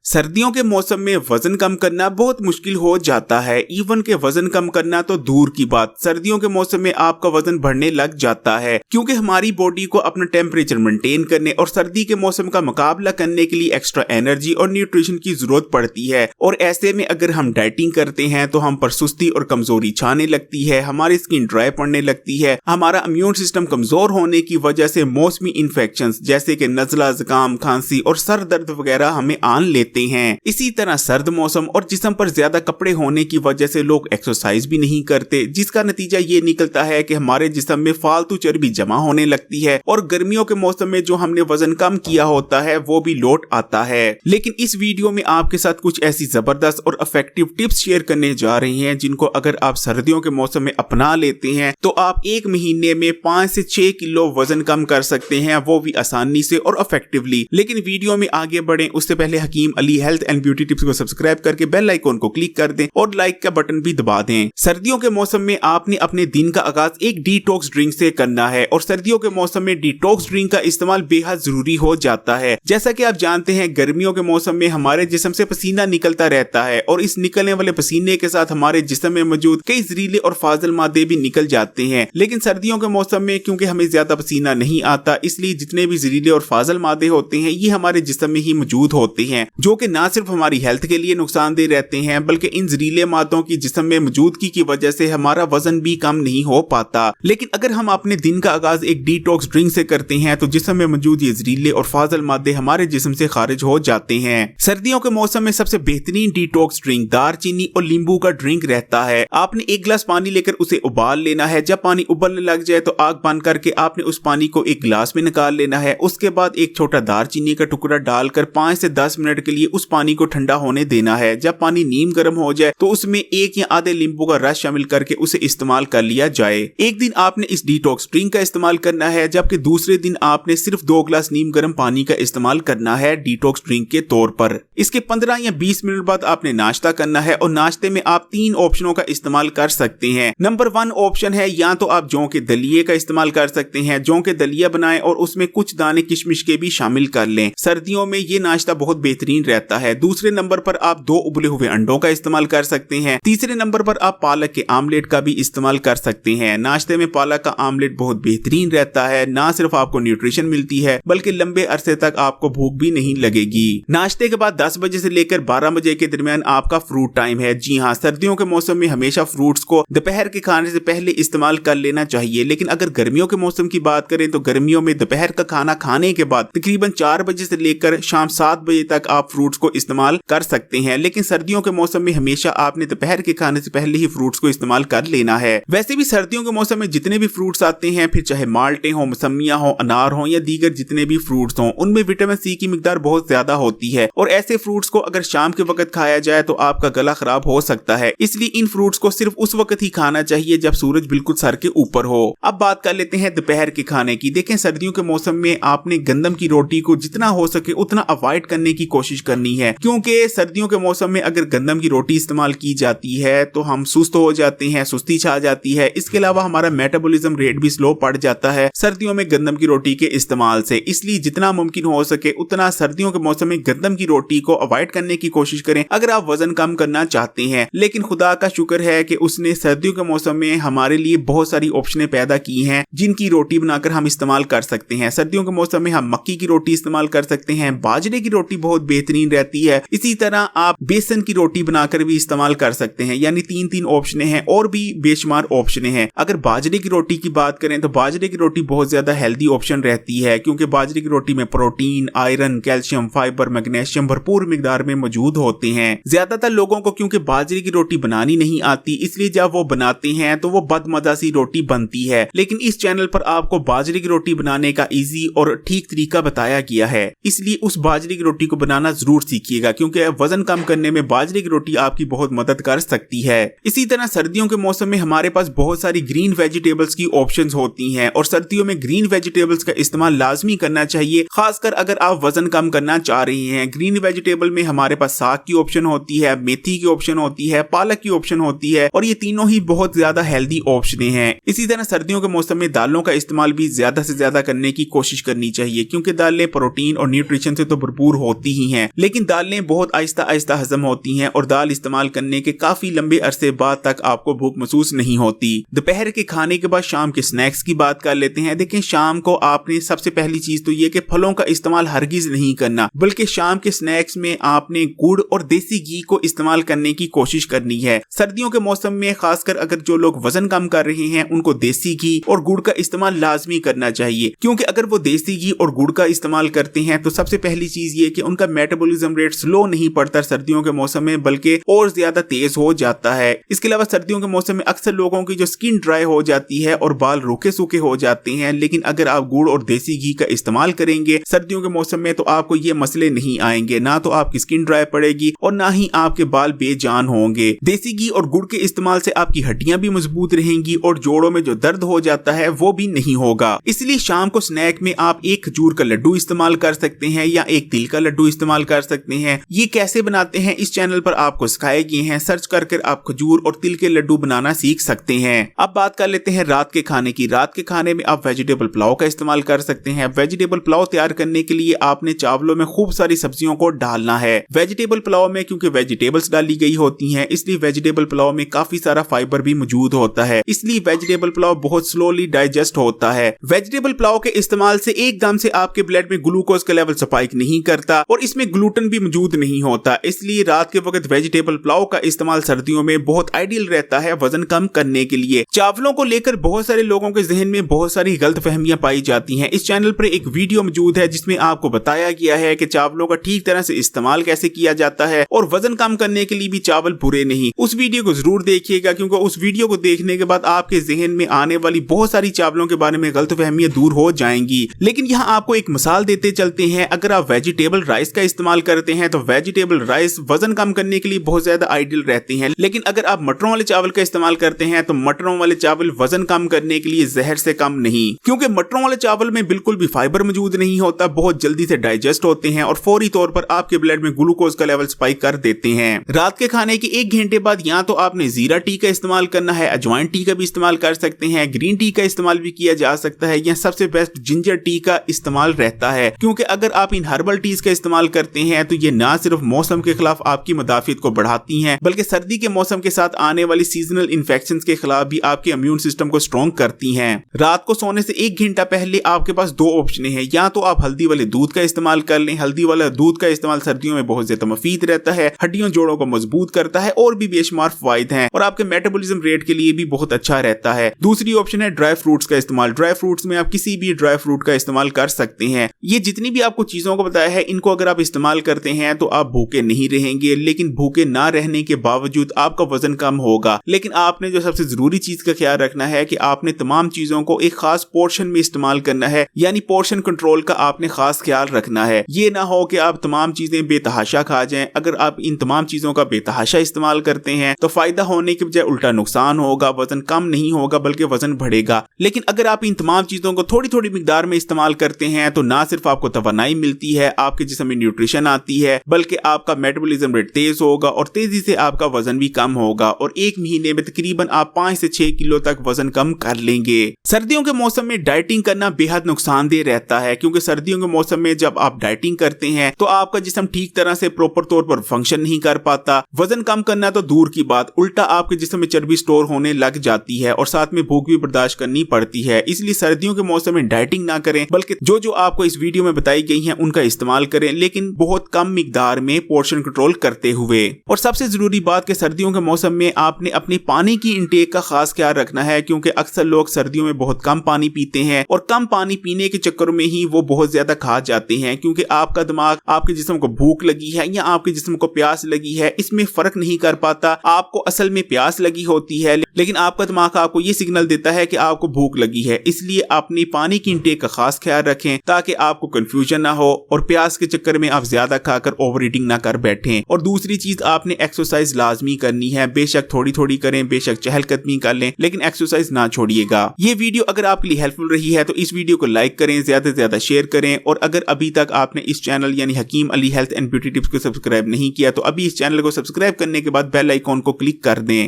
सर्दियों के मौसम में वजन कम करना बहुत मुश्किल हो जाता है। इवन के वजन कम करना तो दूर की बात, सर्दियों के मौसम में आपका वजन बढ़ने लग जाता है क्योंकि हमारी बॉडी को अपना टेम्परेचर मेंटेन करने और सर्दी के मौसम का मुकाबला करने के लिए एक्स्ट्रा एनर्जी और न्यूट्रिशन की जरूरत पड़ती है। और ऐसे में अगर हम डाइटिंग करते हैं तो हम पर सुस्ती और कमजोरी छाने लगती है, हमारी स्किन ड्राई पड़ने लगती है, हमारा इम्यून सिस्टम कमजोर होने की वजह से मौसमी इन्फेक्शंस जैसे कि नजला, जुकाम, खांसी और सर दर्द वगैरह हमें आन लेते हैं। इसी तरह सर्द मौसम और जिस्म पर ज्यादा कपड़े होने की वजह से लोग एक्सरसाइज भी नहीं करते, जिसका नतीजा ये निकलता है कि हमारे जिस्म में फालतू चर्बी जमा होने लगती है और गर्मियों के मौसम में जो हमने वजन कम किया होता है वो भी लौट आता है। लेकिन इस वीडियो में आपके साथ कुछ ऐसी जबरदस्त और इफेक्टिव टिप्स शेयर करने जा रहे हैं जिनको अगर आप सर्दियों के मौसम में अपना लेते हैं तो आप एक महीने में 5 से 6 किलो वजन कम कर सकते हैं, वो भी आसानी से और इफेक्टिवली। लेकिन वीडियो में आगे बढ़े उससे पहले Hakim Ali health and beauty tips को सब्सक्राइब करके बेल आइकॉन को क्लिक कर दें और लाइक का बटन भी दबा दें। सर्दियों के मौसम में आपने अपने दिन का आगाज एक डिटॉक्स ड्रिंक से करना है और सर्दियों के मौसम में डिटॉक्स ड्रिंक का इस्तेमाल बेहद जरूरी हो जाता है। जैसा कि आप जानते हैं गर्मियों के मौसम में हमारे जिस्म से पसीना निकलता रहता है और इस निकलने वाले पसीने के साथ हमारे जिस्म में मौजूद कई जहरीले और फाजिल मादे भी निकल जाते हैं। लेकिन सर्दियों के मौसम में क्योंकि हमें ज्यादा पसीना नहीं आता, इसलिए जितने भी जहरीले और फाजिल मादे होते हैं ये हमारे जिस्म में ही मौजूद होते हैं, जो कि ना सिर्फ हमारी हेल्थ के लिए नुकसानदेह रहते हैं बल्कि इन जहरीले मादों की जिस्म में मौजूदगी की वजह से हमारा वजन भी कम नहीं हो पाता। लेकिन अगर हम अपने दिन का आगाज एक डिटॉक्स ड्रिंक से करते हैं तो जिस्म में मौजूद ये जहरीले और फाजिल मादे हमारे जिस्म से खारिज हो जाते हैं। सर्दियों के मौसम में सबसे बेहतरीन डिटॉक्स ड्रिंक दारचीनी और नींबू का ड्रिंक रहता है। आपने एक गिलास पानी लेकर उसे उबाल लेना है। जब पानी उबलने लग जाए तो आग बंद करके आपने उस पानी को एक गिलास में निकाल लेना है। उसके बाद एक छोटा दारचीनी का टुकड़ा डालकर 5 से 10 मिनट के लिए उस पानी को ठंडा होने देना है। जब पानी नीम गर्म हो जाए तो उसमें एक या आधे नींबू का रस शामिल करके उसे इस्तेमाल कर लिया जाए। एक दिन आपने इस डिटॉक्स ड्रिंक का इस्तेमाल करना है जबकि दूसरे दिन आपने सिर्फ 2 गिलास नीम गर्म पानी का इस्तेमाल करना है डिटॉक्स ड्रिंक के तौर पर। इसके 15 या 20 मिनट बाद आपने नाश्ता करना है और नाश्ते में आप 3 ऑप्शनों का इस्तेमाल कर सकते हैं। नंबर 1 ऑप्शन है या तो आप जौ के दलिये का इस्तेमाल कर सकते हैं। जौ के दलिया बनाएं और उसमें कुछ दाने किशमिश के भी शामिल कर लें। सर्दियों में ये नाश्ता बहुत बेहतरीन रहता है। दूसरे नंबर पर आप 2 उबले हुए अंडों का इस्तेमाल कर सकते हैं। तीसरे नंबर पर आप पालक के आमलेट का भी इस्तेमाल कर सकते हैं। नाश्ते में पालक का आमलेट बहुत बेहतरीन रहता है, ना सिर्फ आपको न्यूट्रिशन मिलती है बल्कि लंबे अरसे तक आपको भूख भी नहीं लगेगी। नाश्ते के बाद 10 बजे से लेकर 12 बजे के दरमियान आपका फ्रूट टाइम है। जी हाँ, सर्दियों के मौसम में हमेशा फ्रूट्स को दोपहर के खाने से पहले इस्तेमाल कर लेना चाहिए। लेकिन अगर गर्मियों के मौसम की बात करें तो गर्मियों में दोपहर का खाना खाने के बाद तकरीबन 4 बजे से लेकर शाम 7 बजे तक आप फ्रूट्स को इस्तेमाल कर सकते हैं। लेकिन सर्दियों के मौसम में हमेशा आपने दोपहर के खाने से पहले ही फ्रूट्स को इस्तेमाल कर लेना है। वैसे भी सर्दियों के मौसम में जितने भी फ्रूट्स आते हैं, फिर चाहे माल्टे हो, मौसमियां हो, अनार हो या दीगर जितने भी फ्रूट्स हो, उनमें विटामिन सी की मिकदार बहुत ज्यादा होती है और ऐसे फ्रूट्स को अगर शाम के वक्त खाया जाए तो आपका गला खराब हो सकता है। इसलिए इन फ्रूट्स को सिर्फ उस वक्त ही खाना चाहिए जब सूरज बिल्कुल सर के ऊपर हो। अब बात कर लेते हैं दोपहर के खाने की। देखें, सर्दियों के मौसम में आपने गंदम की रोटी को जितना हो सके उतना अवॉइड करने की कोशिश करनी है, क्योंकि सर्दियों के मौसम में अगर गंदम की रोटी इस्तेमाल की जाती है तो हम सुस्त हो जाते हैं, सुस्ती छा जाती है। इसके अलावा हमारा मेटाबॉलिज्म रेट भी स्लो पड़ जाता है सर्दियों में गंदम की रोटी के इस्तेमाल से। इसलिए जितना मुमकिन हो सके उतना सर्दियों के मौसम में गंदम की रोटी को अवॉइड करने की कोशिश करें अगर आप वजन कम करना चाहते हैं। लेकिन खुदा का शुक्र है कि उसने सर्दियों के मौसम में हमारे लिए बहुत सारी ऑप्शनें पैदा की हैं जिनकी रोटी बनाकर हम इस्तेमाल कर सकते हैं। सर्दियों के मौसम में हम मक्की की रोटी इस्तेमाल कर सकते हैं, बाजरे की रोटी बहुत बेहतरीन रहती है। इसी तरह आप बेसन की रोटी बनाकर भी इस्तेमाल कर सकते हैं। यानी 3 ऑप्शनें हैं और भी बेशुमार ऑप्शनें हैं। अगर बाजरे की रोटी की बात करें तो बाजरे की रोटी बहुत ज्यादा हेल्दी ऑप्शन रहती है, क्योंकि बाजरे की रोटी में protein, iron, calcium, fibre, magnesium भरपूर मिकदार में मौजूद होते हैं। ज्यादातर लोगों को क्योंकि बाजरे की रोटी बनानी नहीं आती, इसलिए जब वो बनाते हैं तो वो बदमजा सी रोटी बनती है। लेकिन इस चैनल पर आपको बाजरे की रोटी बनाने का इजी और ठीक तरीका बताया गया है, इसलिए उस बाजरे की रोटी को बनाना जरूर सीखिएगा, क्योंकि वजन कम करने में बाजरे की रोटी आपकी बहुत मदद कर सकती है। इसी तरह सर्दियों के मौसम में हमारे पास बहुत सारी ग्रीन वेजिटेबल्स की ऑप्शंस होती हैं और सर्दियों में ग्रीन वेजिटेबल्स का इस्तेमाल लाजमी करना चाहिए, खासकर अगर आप वजन कम करना चाह रहे हैं। ग्रीन वेजिटेबल में हमारे पास साग की ऑप्शन होती है, मेथी की ऑप्शन होती है, पालक की ऑप्शन होती है और ये तीनों ही बहुत ज्यादा हेल्दी ऑप्शन हैं। इसी तरह सर्दियों के मौसम में दालों का इस्तेमाल भी ज्यादा से ज्यादा करने की कोशिश करनी चाहिए, क्योंकि दालें प्रोटीन और न्यूट्रिशन से तो भरपूर होती ही हैं लेकिन दालें बहुत आहिस्ता आहिस्ता हजम होती हैं और दाल इस्तेमाल करने के काफी लंबे अरसे बाद तक आपको भूख महसूस नहीं होती। दोपहर के खाने के बाद शाम के स्नैक्स की बात कर लेते हैं। देखें, शाम को आपने सबसे पहली चीज तो ये कि फलों का इस्तेमाल हरगिज नहीं करना, बल्कि शाम के स्नैक्स में आपने गुड़ और देसी घी को इस्तेमाल करने की कोशिश करनी है। सर्दियों के मौसम में खासकर अगर जो लोग वजन कम कर रहे हैं उनको देसी घी और गुड़ का इस्तेमाल लाजमी करना चाहिए, क्योंकि अगर वो देसी घी और गुड़ का इस्तेमाल करते हैं तो सबसे पहली चीज ये कि उनका मेटाबॉलिज्म रेट स्लो नहीं पड़ता सर्दियों के मौसम में, बल्कि और ज्यादा तेज हो जाता है। इसके अलावा सर्दियों के मौसम में अक्सर लोगों की जो स्किन ड्राई हो जाती है और बाल रूखे सूखे हो जाते हैं, लेकिन अगर आप गुड़ और देसी घी का इस्तेमाल करेंगे सर्दियों के मौसम में तो आपको ये मसले नहीं आएंगे, ना तो आपकी स्किन ड्राई पड़ेगी और ना ही आपके बाल बेजान होंगे। देसी घी और गुड़ के इस्तेमाल से आपकी हड्डियां भी मजबूत रहेंगी और जोड़ों में जो दर्द हो जाता है वो भी नहीं होगा। इसलिए शाम को स्नैक में आप एक खजूर का लड्डू इस्तेमाल कर सकते हैं या एक तिल का लड्डू इस्तेमाल कर सकते हैं। ये कैसे बनाते हैं इस चैनल पर आपको सिखाए गए हैं, सर्च करके आप खजूर और तिल के लड्डू बनाना सीख सकते हैं। अब बात कर लेते हैं रात के खाने की। रात के खाने में आप वेजिटेबल पुलाव का इस्तेमाल कर सकते हैं। वेजिटेबल पुलाव तैयार करने के लिए आपने चावलों में खूब सारी सब्जियों को डालना है। वेजिटेबल पुलाव में क्योंकि वेजिटेबल्स डाली गई होती हैं, इसलिए वेजिटेबल पुलाव में काफी सारा फाइबर भी मौजूद होता है, इसलिए वेजिटेबल पुलाव बहुत स्लोली डाइजेस्ट होता है। वेजिटेबल पुलाव के इस्तेमाल से एकदम से आपके ब्लड में ग्लूकोज का लेवल स्पाइक नहीं करता और इसमें ग्लूटेन भी मौजूद नहीं होता, इसलिए रात के वक्त वेजिटेबल पुलाव का इस्तेमाल सर्दियों में बहुत आइडियल रहता है वजन कम करने के लिए। चावलों को लेकर बहुत सारे लोगों के जहन में बहुत सारी गलतफहमियां पाई जाती हैं। इस चैनल पर एक वीडियो मौजूद है जिसमें आपको बताया गया है कि चावलों का ठीक तरह से इस्तेमाल कैसे किया जाता है और वजन कम करने के लिए भी चावल बुरे नहीं। उस वीडियो को जरूर देखिएगा, क्योंकि उस वीडियो को देखने के बाद आपके जहन में आने वाली बहुत सारी चावलों के बारे में गलतफहमियां दूर हो जाएंगी। लेकिन यहाँ आपको एक मिसाल देते चलते हैं, अगर आप वेजिटेबल राइस का इस्तेमाल करते हैं तो वेजिटेबल राइस वजन कम करने के लिए बहुत ज्यादा आइडियल रहते हैं, लेकिन अगर आप मटरों वाले चावल का इस्तेमाल करते हैं तो मटरों वाले चावल वजन कम करने के लिए जहर से कम नहीं, क्योंकि मटरों वाले चावल में बिल्कुल भी फाइबर मौजूद नहीं होता, बहुत जल्दी से डाइजेस्ट होते हैं और फौरी तौर पर आपके ब्लड में ग्लूकोज का लेवल स्पाइक कर देते हैं। रात के खाने के 1 घंटे बाद या तो आपने जीरा टी का इस्तेमाल करना है, अजवाइन टी का भी इस्तेमाल कर सकते हैं, ग्रीन टी का इस्तेमाल भी किया जा सकता है, या सबसे बेस्ट जिंजर टी का इस्तेमाल रहता है, क्योंकि अगर आप इन हर्बल टीज का इस्तेमाल करते हैं तो ये ना सिर्फ मौसम के खिलाफ आपकी मुदाफियत को बढ़ाती हैं, बल्कि सर्दी के मौसम के साथ आने वाली सीजनल इन्फेक्शंस के खिलाफ भी आपके इम्यून सिस्टम को स्ट्रॉन्ग करती हैं। रात को सोने से 1 घंटा पहले आपके पास 2 ऑप्शन हैं, या तो आप हल्दी वाले दूध का इस्तेमाल कर लें। हल्दी वाला दूध का इस्तेमाल सर्दियों में बहुत ज्यादा मुफीद रहता है, हड्डियों जोड़ों को मजबूत करता है और भी बेशुमार फायद हैं और आपके मेटाबॉलिज्म रेट के लिए भी बहुत अच्छा रहता है। दूसरी ऑप्शन है ड्राई फ्रूट्स का इस्तेमाल। ड्राई फ्रूट्स में आप किसी भी ड्राई फ्रूट का इस्तेमाल कर सकते हैं। ये जितनी भी आपको चीजों को बताया है, इनको अगर आप इस्तेमाल करते हैं तो आप भूखे नहीं रहेंगे, लेकिन भूखे ना रहने के बावजूद आपका वजन कम होगा। लेकिन आपने जो सबसे जरूरी चीज का ख्याल रखना है कि आपने तमाम चीजों को एक खास पोर्शन में इस्तेमाल करना है, यानी पोर्शन कंट्रोल का आपने खास ख्याल रखना है। ये ना हो कि आप तमाम चीजें बेतहाशा खा जाएं। अगर आप इन तमाम चीजों का बेतहाशा इस्तेमाल करते हैं तो फायदा होने के बजाय उल्टा नुकसान होगा, वजन कम नहीं होगा बल्कि वजन बढ़ेगा। लेकिन अगर आप इन तमाम चीजों को थोड़ी थोड़ी मिकदार में इस्तेमाल करते हैं तो ना सिर्फ आपको तवानाई मिलती है, आपके जिस्म में न्यूट्रिशन आती है, बल्कि आपका मेटाबॉलिज्म रेट तेज होगा और तेजी से आपका वजन भी कम होगा और 1 महीने में तकरीबन आप 5 से 6 किलो तक वजन कम कर लेंगे। सर्दियों के मौसम में डाइटिंग करना बेहद नुकसानदेह रहता है, क्योंकि सर्दियों के मौसम में जब आप डाइटिंग करते हैं तो आपका जिस्म ठीक तरह से प्रॉपर तौर पर फंक्शन नहीं कर पाता। वजन कम करना तो दूर की बात, उल्टा आपके जिस्म में चर्बी स्टोर होने लग जाती है और साथ में भूख भी बर्दाश्त करनी पड़ती है। इसलिए सर्दियों के मौसम में डाइटिंग ना करें, बल्कि जो जो आपको इस वीडियो में बताई गई हैं उनका इस्तेमाल करें, लेकिन बहुत कम मिकदार में पोर्शन कंट्रोल करते हुए। और सबसे जरूरी बात कि सर्दियों के मौसम में आपने अपने पानी की इंटेक का खास ख्याल रखना है, क्योंकि अक्सर लोग सर्दियों में बहुत कम पानी पीते हैं और कम पानी पीने के चक्कर में ही वो बहुत ज्यादा खा जाते हैं, क्योंकि आपका दिमाग आपके जिस्म को भूख लगी है या आपके जिस्म को प्यास लगी है इसमें फर्क नहीं कर पाता। आपको असल में प्यास लगी होती है, लेकिन आपका दिमाग आपको ये सिग्नल देता है कि आपको भूख लगी है। इसलिए अपनी पानी की इंटेक का खास ख्याल रखें ताकि आपको कंफ्यूजन ना हो और प्यास के चक्कर में आप ज्यादा खाकर ओवर ईटिंग ना कर बैठें। और दूसरी चीज, आपने एक्सरसाइज लाजमी करनी है, बेशक थोड़ी थोड़ी करें, बेशक चहलकदमी कर लें, लेकिन एक्सरसाइज ना छोड़िएगा। ये वीडियो अगर आपके लिए हेल्पफुल रही है तो इस वीडियो को लाइक करें, ज्यादा से ज्यादा शेयर करें, और अगर अभी तक आपने इस चैनल यानी Hakim Ali health and beauty tips को सब्सक्राइब नहीं किया तो अभी इस चैनल को सब्सक्राइब करने के बाद बेल आइकॉन को क्लिक कर दें।